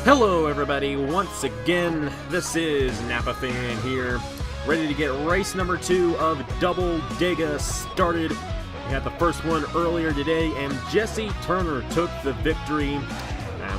Hello everybody, once again, this is Napa Fan here, ready to get race number 2 of Double Dega started. We had the first one earlier today, and Jesse Turner took the victory.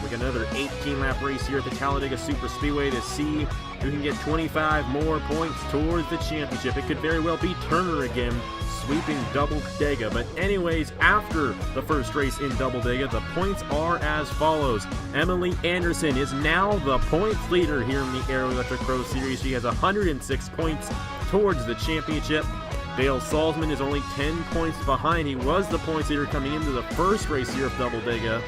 We got another 18-lap race here at the Talladega Super Speedway to see who can get 25 more points towards the championship. It could very well be Turner again, sweeping Double Dega. But anyways, after the first race in Double Dega, the points are as follows. Emily Anderson is now the points leader here in the Aero Electric Pro Series. She has 106 points towards the championship. Dale Salzman is only 10 points behind. He was the points leader coming into the first race here of Double Dega.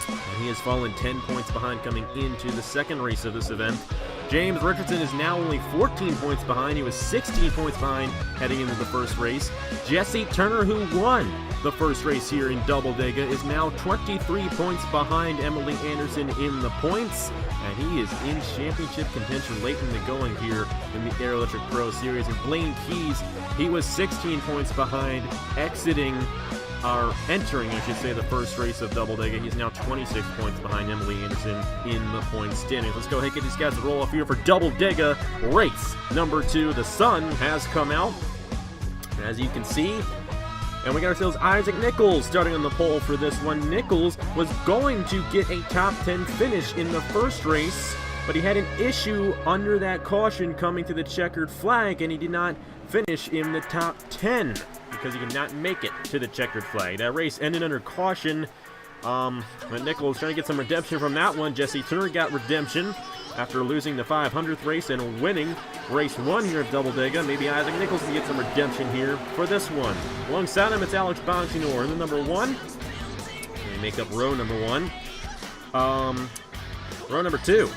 And he has fallen 10 points behind coming into the second race of this event. James Richardson is now only 14 points behind. He was 16 points behind heading into the first race. Jesse Turner, who won the first race here in Double Dega, is now 23 points behind Emily Anderson in the points. And he is in championship contention late in the going here in the Aero Electric Pro Series. And Blaine Keys, he was 16 points behind, entering, I should say, the first race of Double Dega. He's now 26 points behind Emily Anderson in the points standings. Let's go ahead and get these guys to roll off here for Double Dega race number 2. The sun has come out, as you can see. And we got ourselves Isaac Nichols starting on the pole for this one. Nichols was going to get a top 10 finish in the first race, but he had an issue under that caution coming to the checkered flag, and he did not finish in the top 10 because he could not make it to the checkered flag. That race ended under caution, but Nichols trying to get some redemption from that one. Jesse Turner got redemption after losing the 500th race and winning race 1 here at Double Dega. Maybe Isaac Nichols can get some redemption here for this one. Alongside him, it's Alex Bonsinor in the number 1. They make up row number 1. Row number 2.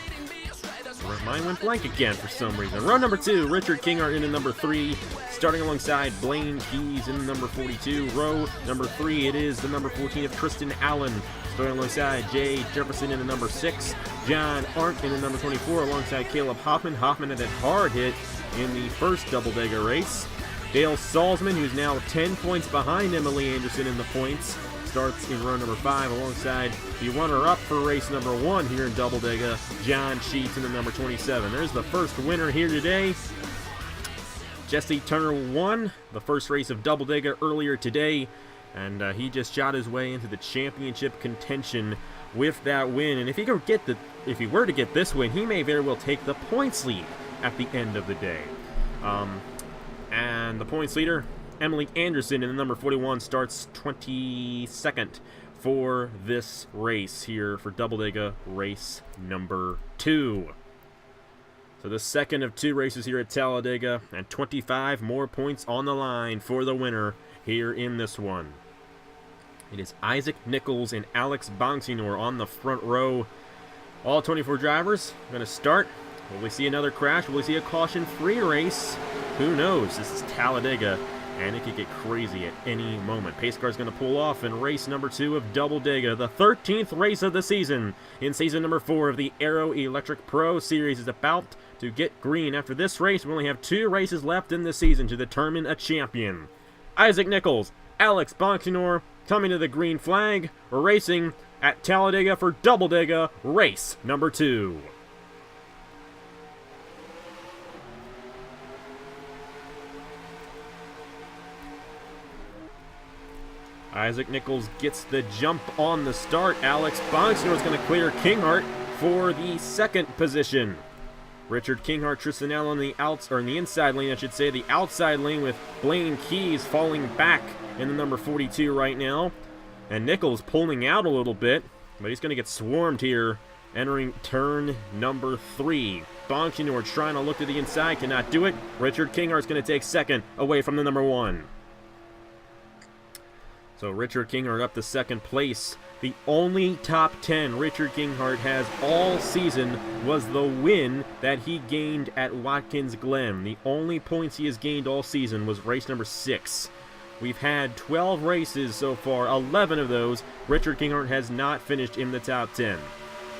Mine went blank again for some reason. Row number 2, Richard Kinghart in the number 3, starting alongside Blaine Keys in the number 42. Row number 3, it is the number 14 of Tristan Allen, starting alongside Jay Jefferson in the number 6. John Arndt in the number 24, alongside Caleb Hoffman. Hoffman had a hard hit in the first Double Dega race. Dale Salzman, who's now 10 points behind Emily Anderson in the points, starts in row number 5 alongside the runner-up for race number 1 here in Double Dega, John Sheets in the number 27. There's the first winner here today. Jesse Turner won the first race of Double Dega earlier today, and he just shot his way into the championship contention with that win. And if he were to get this win, he may very well take the points lead at the end of the day. And the points leader, Emily Anderson in the number 41, starts 22nd for this race here for Double Dega race number 2. So the second of 2 races here at Talladega, and 25 more points on the line for the winner here in this one. It is Isaac Nichols and Alex Bonsinor on the front row. All 24 drivers are going to start. Will we see another crash? Will we see a caution-free race? Who knows? This is Talladega, and it could get crazy at any moment. Pace car is going to pull off in race number 2 of Double Dega. The 13th race of the season in season number 4 of the Aero Electric Pro Series is about to get green. After this race, we only have 2 races left in the season to determine a champion. Isaac Nichols, Alex Bonsinor coming to the green flag, racing at Talladega for Double Dega race number 2. Isaac Nichols gets the jump on the start. Alex Bonsinor is going to clear Kinghart for the second position. Richard Kinghart, Tristan Allen in the inside lane, I should say. The outside lane with Blaine Keys falling back in the number 42 right now. And Nichols pulling out a little bit, but he's going to get swarmed here entering turn number 3. Bonsinor trying to look to the inside, cannot do it. Richard Kinghart's going to take second away from the number 1. So Richard Kinghart up to second place. The only top 10 Richard Kinghart has all season was the win that he gained at Watkins Glen. The only points he has gained all season was race number 6. We've had 12 races so far. 11 of those, Richard Kinghart has not finished in the top 10.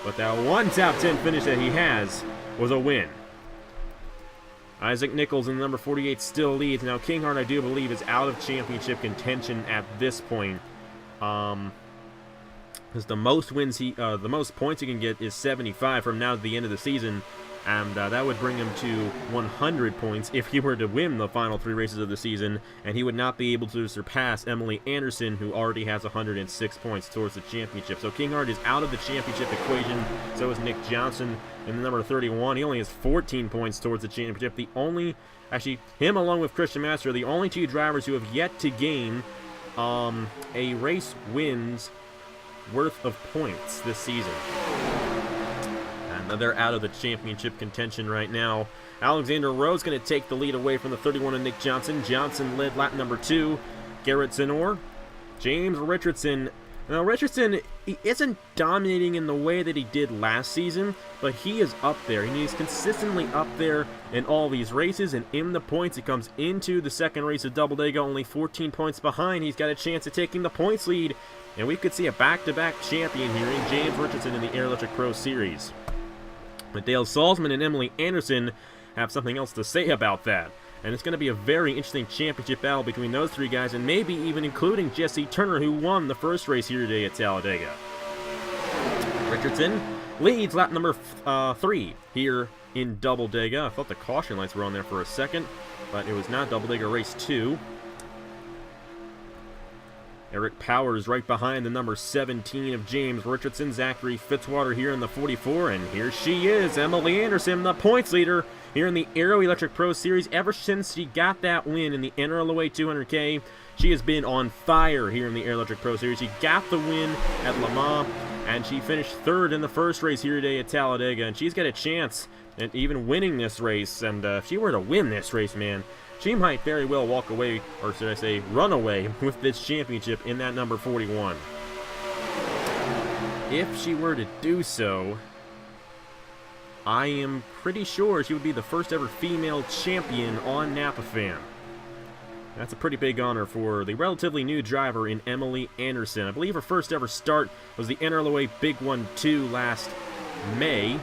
But that one top 10 finish that he has was a win. Isaac Nichols in the number 48 still leads. Now, Kinghart, I do believe, is out of championship contention at this point. because the most wins the most points he can get is 75 from now to the end of the season, and that would bring him to 100 points if he were to win the final 3 races of the season, and he would not be able to surpass Emily Anderson, who already has 106 points towards the championship. So Kinghart is out of the championship equation. So is Nick Johnson in the number 31. He only has 14 points towards the championship. Actually, him along with Christian Master are the only 2 drivers who have yet to gain a race wins worth of points this season. And they're out of the championship contention right now. Alexander Rowe's going to take the lead away from the 31 of Nick Johnson. Johnson led lap number 2. Garrett Zenor. James Richardson. Now, Richardson, he isn't dominating in the way that he did last season, but he is up there, and he's consistently up there in all these races, and in the points, he comes into the second race of Double Dega only 14 points behind. He's got a chance of taking the points lead, and we could see a back-to-back champion here in James Richardson in the Air Electric Pro Series. But Dale Salzman and Emily Anderson have something else to say about that. And it's going to be a very interesting championship battle between those 3 guys, and maybe even including Jesse Turner, who won the first race here today at Talladega. Richardson leads lap number 3 here in Double Dega. I thought the caution lights were on there for a second, but it was not. Double Dega race 2. Eric Powers right behind the number 17 of James Richardson. Zachary Fitzwater here in the 44, and here she is, Emily Anderson, the points leader here in the Aero Electric Pro Series. Ever since she got that win in the NRLOA 200K, she has been on fire here in the Aero Electric Pro Series. She got the win at Le Mans, and she finished 3rd in the first race here today at Talladega, and she's got a chance at even winning this race. And if she were to win this race, man, she might very well walk away, or should I say run away, with this championship in that number 41. If she were to do so, I am pretty sure she would be the first ever female champion on Napa Fan. That's a pretty big honor for the relatively new driver in Emily Anderson. I believe her first ever start was the NRLOA Big 1-2 last May,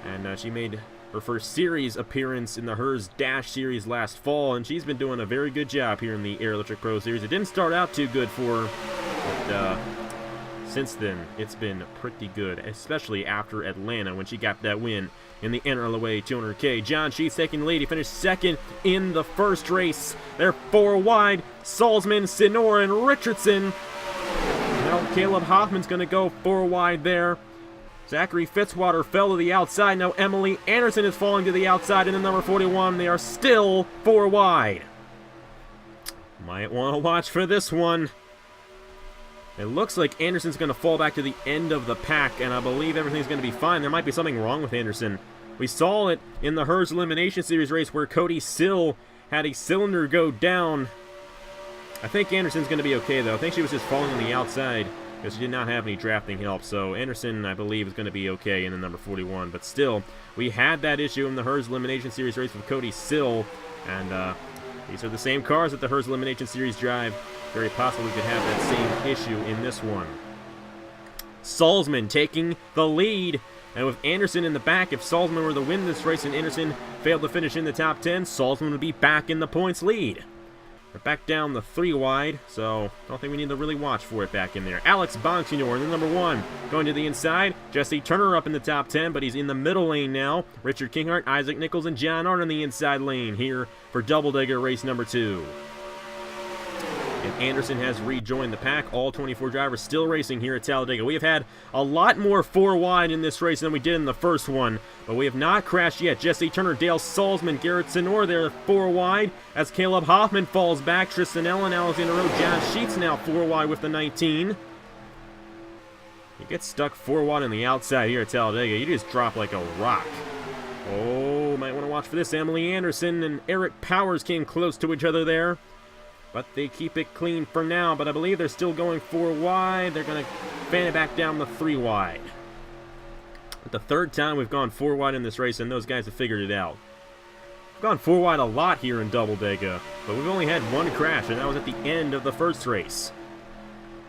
and she made her first series appearance in the Hers Dash Series last fall, and she's been doing a very good job here in the Air Electric Pro Series. It didn't start out too good for her, but since then, it's been pretty good, especially after Atlanta when she got that win in the NRLOA 200K. John Sheets taking the lead. He finished 2nd in the first race. They're 4 wide. Salzman, Sinor, and Richardson. Now Caleb Hoffman's going to go 4 wide there. Zachary Fitzwater fell to the outside. Now Emily Anderson is falling to the outside in the number 41. They are still 4 wide. Might want to watch for this one. It looks like Anderson's going to fall back to the end of the pack, and I believe everything's going to be fine. There might be something wrong with Anderson. We saw it in the Hers Elimination Series race where Cody Sill had a cylinder go down. I think Anderson's going to be okay, though. I think she was just falling on the outside because she did not have any drafting help. So Anderson, I believe, is going to be okay in the number 41. But still, we had that issue in the Hers Elimination Series race with Cody Sill, and these are the same cars that the Hers Elimination Series drive. Very possible we could have that same issue in this one. Salzman taking the lead. And with Anderson in the back, if Salzman were to win this race and Anderson failed to finish in the top 10, Salzman would be back in the points lead. We're back down the 3 wide, so don't think we need to really watch for it back in there. Alex Bonsignor in the number 1. Going to the inside. Jesse Turner up in the top 10, but he's in the middle lane now. Richard Kinghart, Isaac Nichols, and John Arndt in the inside lane here for Double Dega race number 2. And Anderson has rejoined the pack. All 24 drivers still racing here at Talladega. We have had a lot more 4 wide in this race than we did in the first one, but we have not crashed yet. Jesse Turner, Dale Salzman, Garrett Sinor there 4 wide as Caleb Hoffman falls back. Tristan Ellen, Alexander Rowe, John Sheets now 4 wide with the 19. You get stuck 4 wide on the outside here at Talladega, you just drop like a rock. Oh, might want to watch for this. Emily Anderson and Eric Powers came close to each other there, but they keep it clean for now. But I believe they're still going 4 wide. They're going to fan it back down the 3 wide. The 3rd time we've gone 4 wide in this race, and those guys have figured it out. We've gone 4 wide a lot here in Double Dega, but we've only had 1 crash, and that was at the end of the first race.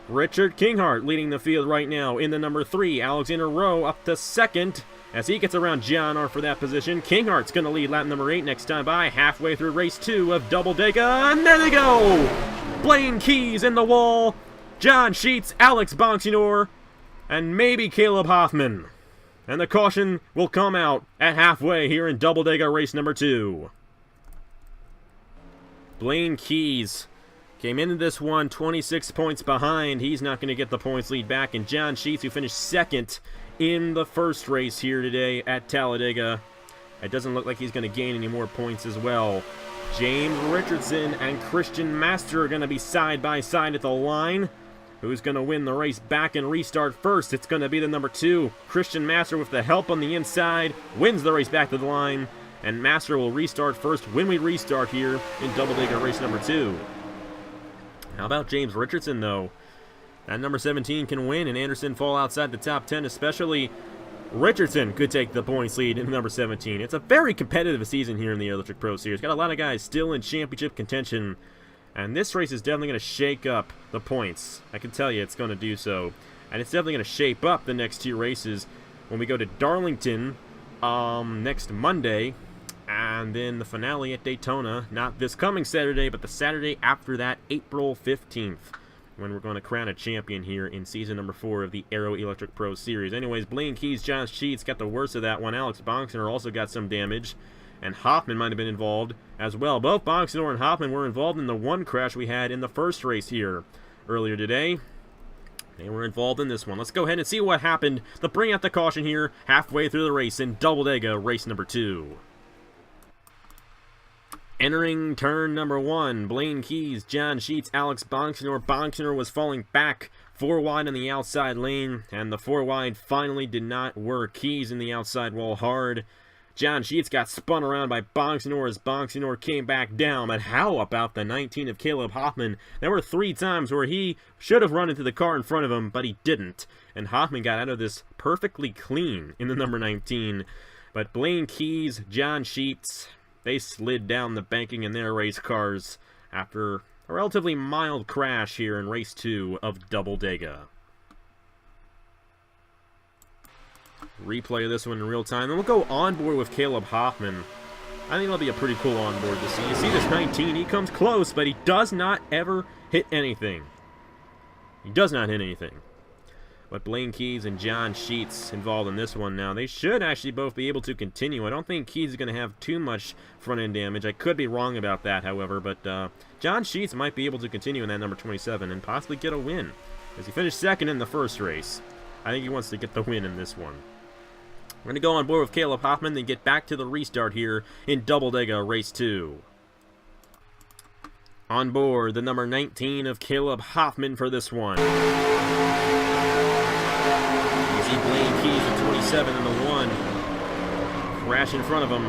Richard Kinghart leading the field right now in the number 3. Alexander Rowe up to 2nd as he gets around John Arndt for that position. Kinghart's going to lead lap number 8 next time by, halfway through race 2 of Double Dega, and there they go! Blaine Keys in the wall. John Sheets, Alex Bonsignor, and maybe Caleb Hoffman. And the caution will come out at halfway here in Double Dega race number 2. Blaine Keys came into this one 26 points behind. He's not going to get the points lead back. And John Sheets, who finished second in the first race here today at Talladega, it doesn't look like he's going to gain any more points as well. James Richardson and Christian Master are going to be side by side at the line. Who's going to win the race back and restart first? It's going to be the number 2. Christian Master, with the help on the inside, wins the race back to the line. And Master will restart first when we restart here in Double Dega race number 2. How about James Richardson, though? That number 17 can win, and Anderson fall outside the top 10, especially Richardson could take the points lead in number 17. It's a very competitive season here in the Electric Pro Series. Got a lot of guys still in championship contention. And this race is definitely going to shake up the points. I can tell you it's going to do so. And it's definitely going to shape up the next 2 races when we go to Darlington next Monday. And then the finale at Daytona, not this coming Saturday, but the Saturday after that, April 15th, when we're going to crown a champion here in season number 4 of the Aero Electric Pro Series. Anyways, Blaine Keys, John Sheets got the worst of that one. Alex Bonsignor also got some damage. And Hoffman might have been involved as well. Both Bonsignor and Hoffman were involved in the one crash we had in the first race here earlier today. They were involved in this one. Let's go ahead and see what happened to bring out the caution here halfway through the race in Double Dega race number 2. Entering turn number 1, Blaine Keys, John Sheets, Alex Bonsignor. Bonsignor was falling back 4 wide in the outside lane, and the 4 wide finally did not work. Keys in the outside wall hard. John Sheets got spun around by Bonsignor as Bonsignor came back down. But how about the 19 of Caleb Hoffman? There were 3 times where he should have run into the car in front of him, but he didn't. And Hoffman got out of this perfectly clean in the number 19. But Blaine Keys, John Sheets, they slid down the banking in their race cars after a relatively mild crash here in race 2 of Double Dega. Replay of this one in real time. Then we'll go on board with Caleb Hoffman. I think it'll be a pretty cool onboard to see. You see this 19, he comes close, but he does not ever hit anything. He does not hit anything. But Blaine Keys and John Sheets involved in this one now. They should actually both be able to continue. I don't think Keys is going to have too much front-end damage. I could be wrong about that, however, but John Sheets might be able to continue in that number 27 and possibly get a win, as he finished second in the first race. I think he wants to get the win in this one. We're going to go on board with Caleb Hoffman, then get back to the restart here in Double Dega Race 2. On board, the number 19 of Caleb Hoffman for this one. You see Blaine Keys at 27 in the 1. Crash in front of him.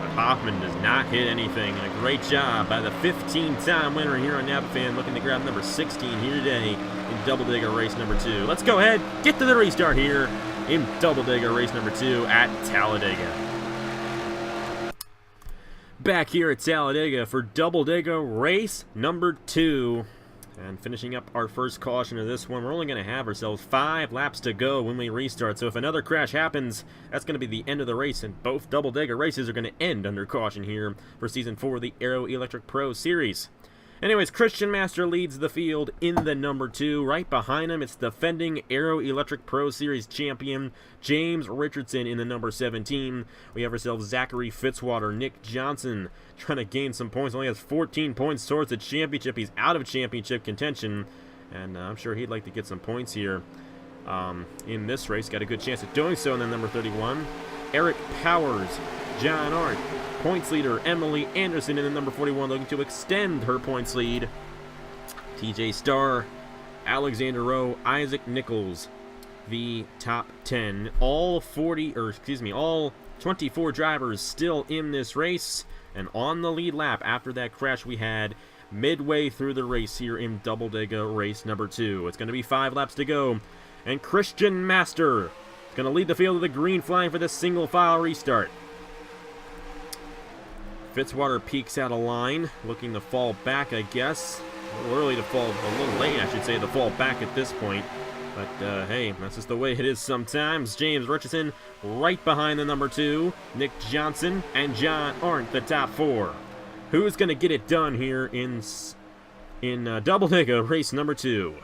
But Hoffman does not hit anything. And a great job by the 15-time winner here on NAPAFan, looking to grab number 16 here today in Double Dega Race number 2. Let's go ahead, get to the restart here in Double Dega race number 2 at Talladega. Back here at Talladega for Double Dega race number 2. And finishing up our first caution of this one, we're only going to have ourselves 5 laps to go when we restart. So if another crash happens, that's going to be the end of the race, and both Double Dega races are going to end under caution here for Season 4 of the Aero Electric Pro Series. Anyways, Christian Master leads the field in the number 2. Right behind him, it's defending Aero Electric Pro Series champion James Richardson in the number 17. We have ourselves Zachary Fitzwater, Nick Johnson trying to gain some points. Only has 14 points towards the championship. He's out of championship contention, and I'm sure he'd like to get some points here in this race. Got a good chance of doing so in the number 31. Eric Powers, John Arndt, points leader Emily Anderson in the number 41, looking to extend her points lead. TJ Starr, Alexander Rowe, Isaac Nichols, the top 10. All 24 drivers still in this race, and on the lead lap after that crash we had midway through the race here in Double Dega race number 2. It's going to be 5 laps to go, and Christian Master is going to lead the field with the green flag for this single file restart. Fitzwater peeks out a line, looking to fall back, I guess. A little early to fall, a little late, I should say, to fall back at this point. But, hey, that's just the way it is sometimes. James Richardson right behind the number 2. Nick Johnson and John Arndt, the top 4. Who's going to get it done here in Double Dega race number 2?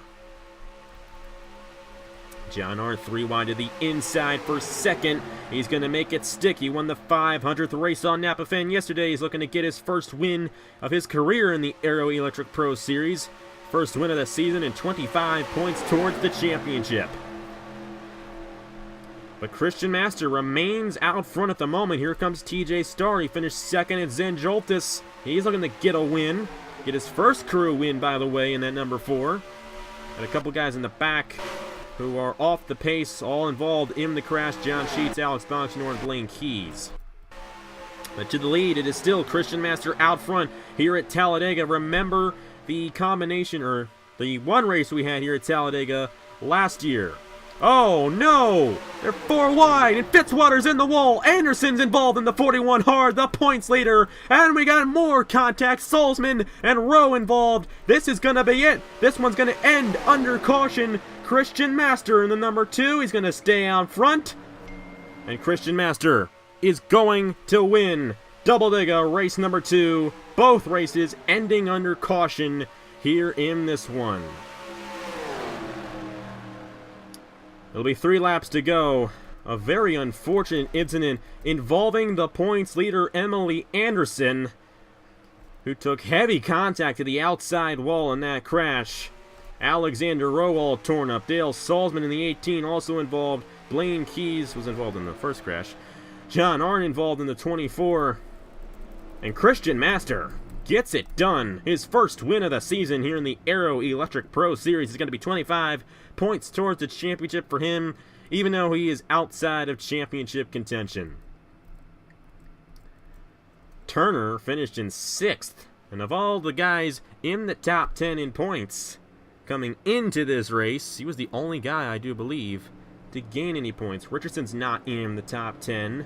John Arndt 3 wide to the inside for second. He's going to make it stick. He won the 500th race on Napa Fan yesterday. He's looking to get his first win of his career in the Aero Electric Pro Series. First win of the season and 25 points towards the championship. But Christian Master remains out front at the moment. Here comes TJ Starr. He finished second at Zen Joltis. He's looking to get a win. Get his first crew win, by the way, in that number 4. And a couple guys in the back who are off the pace, all involved in the crash. John Sheets, Alex Bonchinour, and Blaine Keys. But to the lead, it is still Christian Master out front here at Talladega. Remember the combination, or the one race we had here at Talladega last year. Oh no! They're 4 wide, and Fitzwater's in the wall. Anderson's involved in the 41 hard, the points leader. And we got more contact. Salzman and Rowe involved. This is gonna be it. This one's gonna end under caution. Christian Master in the number 2. He's gonna stay out front. And Christian Master is going to win Double Dega race number 2. Both races ending under caution here in this one. It'll be 3 laps to go. A very unfortunate incident involving the points leader, Emily Anderson, who took heavy contact to the outside wall in that crash. Alexander Rowe all torn up. Dale Salzman in the 18 also involved. Blaine Keys was involved in the first crash. John Arndt involved in the 24. And Christian Master gets it done. His first win of the season here in the Aero Electric Pro Series is going to be 25 points towards the championship for him, even though he is outside of championship contention. Turner finished in 6th, and of all the guys in the top 10 in points coming into this race, he was the only guy, I do believe, to gain any points. Richardson's not in the top 10.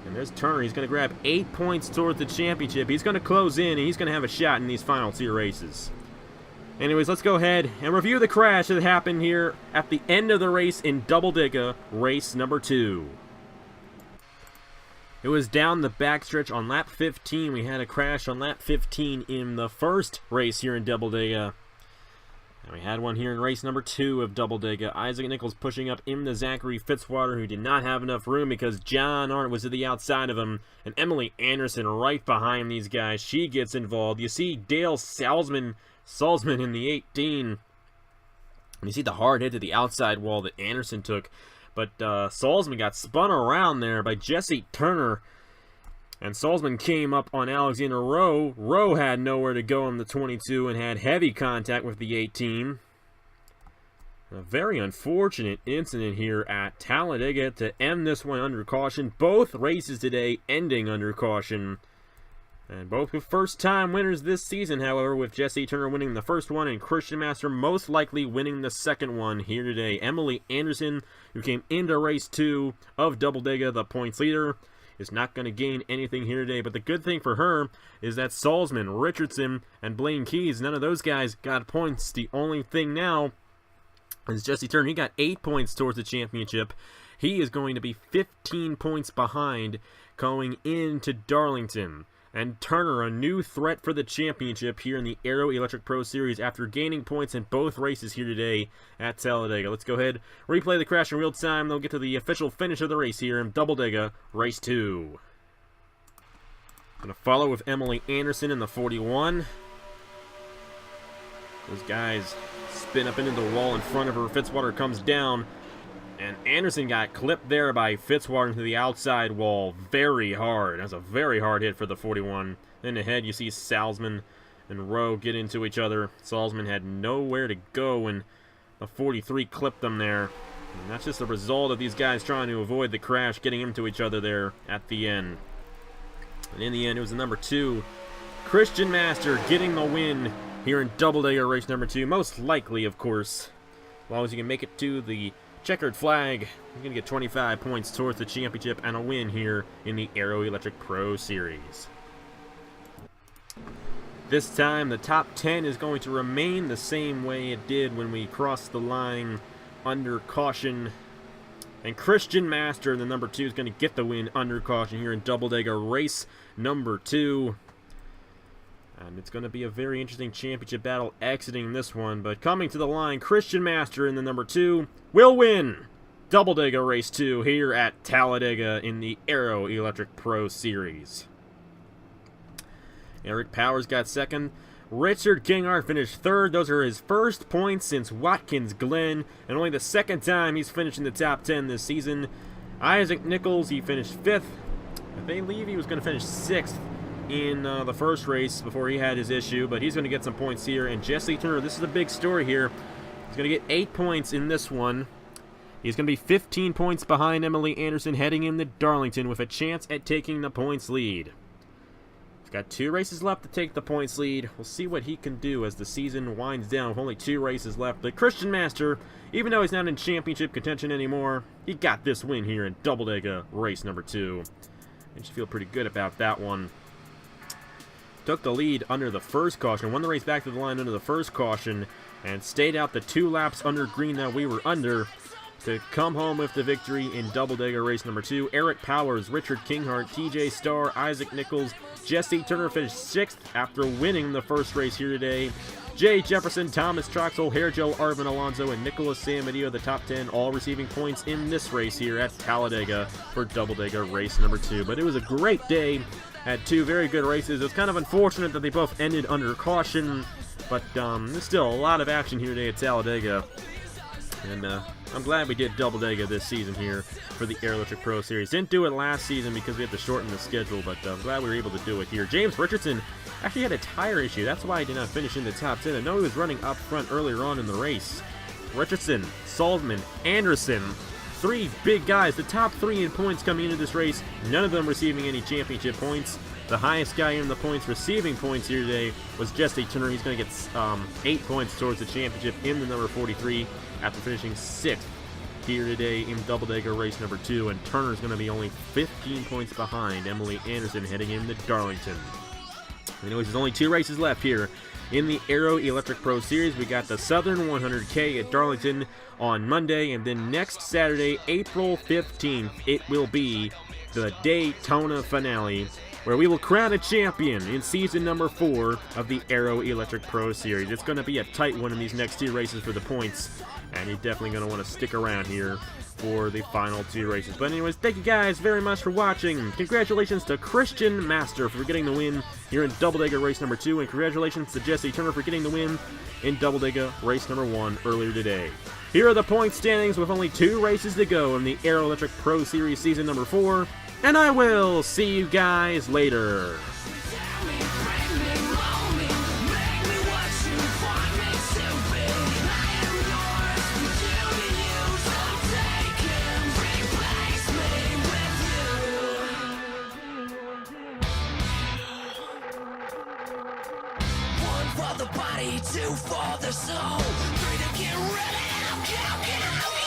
And there's Turner. He's going to grab 8 points towards the championship. He's going to close in, and he's going to have a shot in these final 2 races. Anyways, let's go ahead and review the crash that happened here at the end of the race in Double Dega, race number 2. It was down the backstretch on lap 15. We had a crash on lap 15 in the first race here in Double Dega. And we had one here in race number 2 of Double Dega. Isaac Nichols pushing up into Zachary Fitzwater, who did not have enough room because John Arndt was to the outside of him. And Emily Anderson right behind these guys. She gets involved. You see Dale Salzman in the 18. And you see the hard hit to the outside wall that Anderson took. But Salzman got spun around there by Jesse Turner. And Salzman came up on Alexander Rowe. Rowe had nowhere to go on the 22 and had heavy contact with the 18. A very unfortunate incident here at Talladega to end this one under caution. Both races today ending under caution. And both with first-time winners this season, however, with Jesse Turner winning the first one and Christian Master most likely winning the second one here today. Emily Anderson, who came into race 2 of Double Dega, the points leader, is not going to gain anything here today. But the good thing for her is that Salzman, Richardson, and Blaine Keys, none of those guys got points. The only thing now is Jesse Turner. He got 8 points towards the championship. He is going to be 15 points behind going into Darlington. And Turner, a new threat for the championship here in the Aero Electric Pro Series after gaining points in both races here today at Talladega. Let's go ahead, replay the crash in real time. They'll get to the official finish of the race here in Double Dega, race 2. Going to follow with Emily Anderson in the 41. Those guys spin up into the wall in front of her. Fitzwater comes down. And Anderson got clipped there by Fitzwater into the outside wall very hard. That's a very hard hit for the 41. Then ahead you see Salzman and Rowe get into each other. Salzman had nowhere to go and the 43 clipped them there. And that's just a result of these guys trying to avoid the crash, getting into each other there at the end. And in the end, it was the number 2, Christian Master, getting the win here in Double Dega race number 2. Most likely, of course, as long as you can make it to the checkered flag, you're going to get 25 points towards the championship and a win here in the Aero Electric Pro Series. This time, the top 10 is going to remain the same way it did when we crossed the line under caution. And Christian Master, the number 2, is going to get the win under caution here in Double Dega race number 2. And it's going to be a very interesting championship battle exiting this one. But coming to the line, Christian Master in the number 2 will win Double Dega Race 2 here at Talladega in the Aero Electric Pro Series. Eric Powers got second. Richard Kinghart finished third. Those are his first points since Watkins Glen, and only the second time he's finished in the top 10 this season. Isaac Nichols, he finished 5th. I believe he was going to finish 6th in the first race before he had his issue, but he's going to get some points here. And Jesse Turner, this is a big story here. He's going to get 8 points in this one. He's going to be 15 points behind Emily Anderson heading into Darlington with a chance at taking the points lead. He's got 2 races left to take the points lead. We'll see what he can do as the season winds down with only 2 races left. But Christian Master, even though he's not in championship contention anymore, he got this win here in Double Dega Race number 2. You should feel pretty good about that one. Took the lead under the first caution, won the race back to the line under the first caution, and stayed out the 2 laps under green that we were under to come home with the victory in Double Dega Race number 2. Eric Powers, Richard Kinghart, TJ Starr, Isaac Nichols, Jesse Turner finished 6th after winning the first race here today. Jay Jefferson, Thomas Troxel, Hairgel, Arvin Alonso, and Nicholas Samadillo, the top 10, all receiving points in this race here at Talladega for Double Dega Race number 2. But it was a great day. Had 2 very good races. It was kind of unfortunate that they both ended under caution, but there's still a lot of action here today at Talladega. And I'm glad we did Double Dega this season here for the Aero Electric Pro Series. Didn't do it last season because we had to shorten the schedule, but I'm glad we were able to do it here. James Richardson actually had a tire issue. That's why he did not finish in the top 10. I know he was running up front earlier on in the race. Richardson, Salzman, Anderson, 3 big guys. The top 3 in points coming into this race. None of them receiving any championship points. The highest guy in the points receiving points here today was Jesse Turner. He's going to get 8 points towards the championship in the number 43 after finishing 6th here today in Double Dega Race number 2. And Turner's going to be only 15 points behind Emily Anderson heading into Darlington. Anyways, there's only 2 races left here in the Aero Electric Pro Series. We got the Southern 100K at Darlington on Monday, and then next Saturday, April 15th, it will be the Daytona finale, where we will crown a champion in season number 4 of the Aero Electric Pro Series. It's going to be a tight one in these next 2 races for the points, and you're definitely going to want to stick around here for the final 2 races. But anyways, thank you guys very much for watching. Congratulations to Christian Master for getting the win here in Double Dega Race number 2, and congratulations to Jesse Turner for getting the win in Double Dega Race number 1 earlier today. Here are the point standings with only 2 races to go in the Aero Electric Pro Series season number 4, and I will see you guys later. For the body, 2 for the soul, 3 to get ready, go, go, go.